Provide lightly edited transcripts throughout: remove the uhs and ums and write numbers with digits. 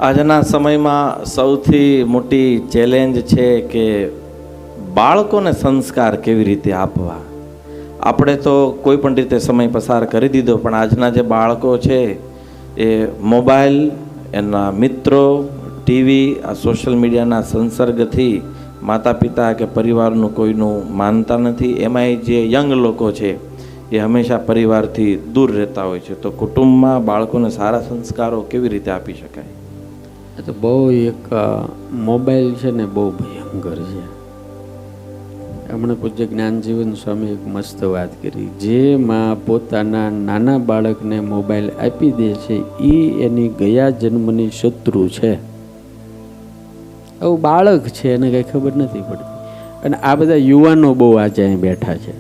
આજના સમયમાં સૌથી મોટી ચેલેન્જ છે કે બાળકોને સંસ્કાર કેવી રીતે આપવા. આપણે તો કોઈ પણ રીતે સમય પસાર કરી દીધો, પણ આજના જે બાળકો છે એ મોબાઈલ, એના મિત્રો, ટીવી, આ સોશિયલ મીડિયાના સંસર્ગથી માતા પિતા કે પરિવારનું કોઈનું માનતા નથી. એમાંય જે યંગ લોકો છે એ હંમેશા પરિવારથી દૂર રહેતા હોય છે. તો કુટુંબમાં બાળકોને સારા સંસ્કારો કેવી રીતે આપી શકાય? તો બહુ એક મોબાઈલ છે ને બહુ ભયંકર છે. હમણાં પૂજ્ય જ્ઞાનજીવન સ્વામી એક મસ્ત વાત કરી. જે માં પોતાના નાના બાળકને મોબાઈલ આપી દે છે એ એની ગયા જન્મની શત્રુ છે. આવું બાળક છે, એને કંઈ ખબર નથી પડતી. અને આ બધા યુવાનો બહુ આજે અહીં બેઠા છે.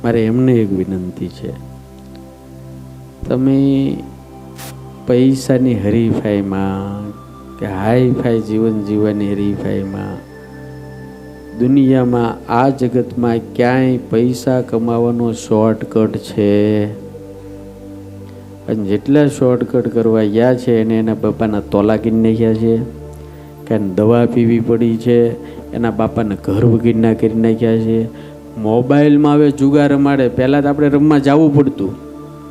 મારે એમને એક વિનંતી છે, તમે પૈસાની હરીફાઈમાં કે હાઈ ફાઈ જીવન જીવવાની હરીફાઈમાં, દુનિયામાં આ જગતમાં ક્યાંય પૈસા કમાવાનો શોર્ટકટ છે, અને જેટલા શોર્ટકટ કરવા ગયા છે એને એના બાપાના તોલા કરી નાખ્યા છે, કે દવા પીવી પડી છે, એના બાપાને ઘર વગીરના કરી નાખ્યા છે. મોબાઈલમાં હવે જુગાર રમાડે. પહેલાં તો આપણે રમવા જવું પડતું.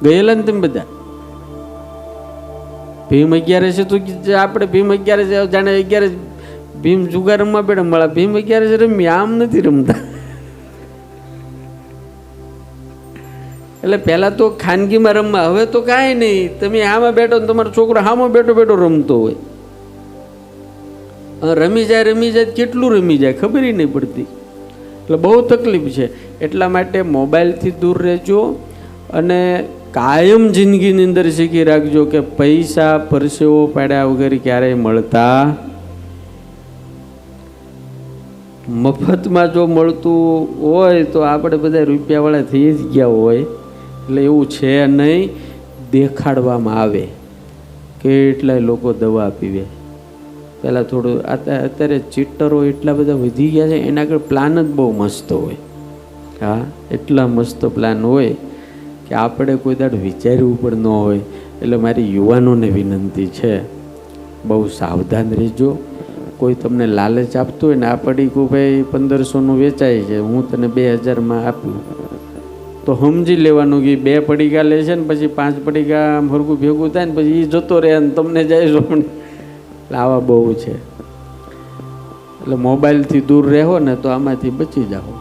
ગયેલા ને તમે બધા? ભીમ 11 તો આપણે ભીમ 11 જાણે 11 ભીમ જુગાર રમવા બેઠા મળે. ભીમ 11 રમી, આમ નથી રમતા. એટલે પહેલાં તો ખાનગીમાં રમવા, હવે તો કાંઈ નહીં. તમે આમાં બેઠો ને તમારો છોકરો આમાં બેઠો બેઠો રમતો હોય. રમી જાય કેટલું રમી જાય ખબર નહીં પડતી. એટલે બહુ તકલીફ છે. એટલા માટે મોબાઈલથી દૂર રહેજો અને કાયમ જિંદગીની અંદર શીખી રાખજો કે પૈસા પરસેવો પાડ્યા વગર ક્યારેય મળતા. મફતમાં જો મળતું હોય તો આપણે બધા રૂપિયાવાળા થઈ જ ગયા હોય. એટલે એવું છે નહીં. દેખાડવામાં આવે. કેટલાય લોકો દવા પીવે. પહેલાં થોડું અત્યારે ચીટરો એટલા બધા વધી ગયા છે, એના આગળ પ્લાન જ બહુ મસ્ત હોય. હા, એટલા મસ્ત પ્લાન હોય કે આપણે કોઈ દાડ વિચાર્યું પણ ન હોય. એટલે મારી યુવાનોને વિનંતી છે, બહુ સાવધાન રહેજો. કોઈ તમને લાલચ આપતું હોય ને, આ પડીકું ભાઈ 1500નું વેચાય છે, હું તને 2000માં આપ્યું, તો સમજી લેવાનું કે 2 પડીકા લે છે ને પછી 5 પડીકા હરકું ભેગું થાય ને પછી એ જતો રહે અને તમને જાય છો. એટલે આવા બહુ છે. એટલે મોબાઈલથી દૂર રહો ને તો આમાંથી બચી જાઓ.